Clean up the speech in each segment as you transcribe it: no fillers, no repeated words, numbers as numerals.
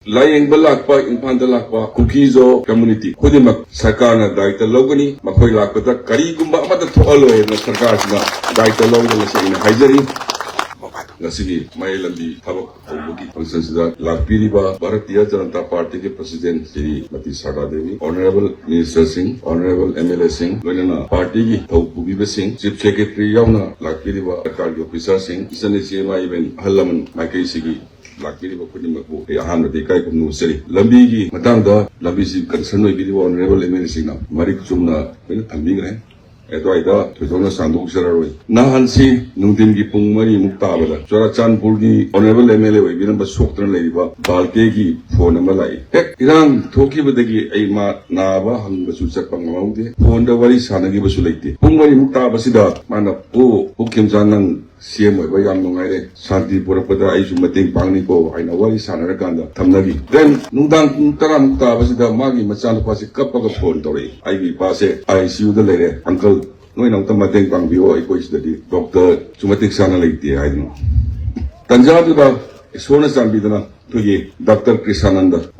layeng balakpa imphanda lakpa kukizo community khudimak sarkarna daita logani makhoi lakpata karigumba amata thoaloi na sarkar sina daita logana seina haijari ngasigi mai lambi thabak tawbugi function sida lakpiriba Bharatiya Janata Party ke president Shri Mati Sada Devi, Honorable Minister Singh, Honorable MLA Singh, loinana party ki tawbugi Singh, Chief Secretary yauna lakpiriba sarkar ki officer Singh, isane CMI ben halaman makai sigi lakpiriba khudimako ahamna dekai kumnu seri lambi ki matangda lambi si concern oi biriba Honorable MLA Singh na marik chumna ben thambingre Edwaida, Tuzona Sanduk Sararoi. Nahansi, Nundingi Pungmari Muktabada, Chorachanpurgi, Honorable MLA, Vinamba Sokran Ladiba, Balkegi, Phone Malay. Iran, Toki Badagi, Aima, Nava, Hambasucha Pangamaude, Fonda Vari Sanagi Basulati. Pungmari Muktabasida, Mana Po, Hukim Zanan. CM by Yam Nongare, Santi Purapada, Ishumating Paniko, I know what is Sanaraganda, Tamnagi. Then Nundang Taramta was the Magi Machan Pasi Kapaka Pontori. I will pass it, I see you the lady, Uncle. No, in Automatic Bangio, I coach the Doctor Sumatic Sanality, I know. Tanjatu is one as Ambidana to ye, Dr. Krishananda,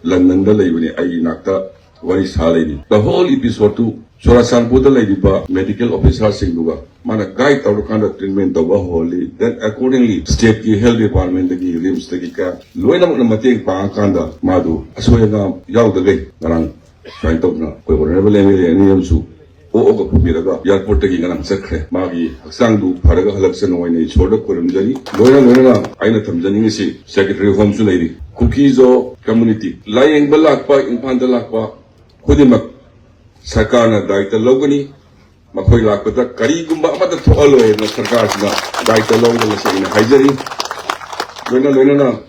London the Lady, I Nakta, what is Haladi. The whole episode to Sorasan Puta Lady Medical Officer Singuga. Mana guide our kind of treatment of holy. Then accordingly, state ki health department ki rims ki ka. Loy naman na mating pangkanda madu. Asway na yaw dagay narang kain tawag na. Kaya Honorable MLA NEMSU. Oo ka pumiraga. Airport ki nga nang sakre. Magi haksang du paraga halaksan way na ichodok ko ramjani. Loy na ay na tamjani nga si Secretary of Home Sulairi. Kukizo community. Layeng balakpa, imphanda lakpa. Khudimak sarkarna daita logani. Makhoi lakpata karigumba amata thoaloi na sarkar sina daita logana seina haijari loina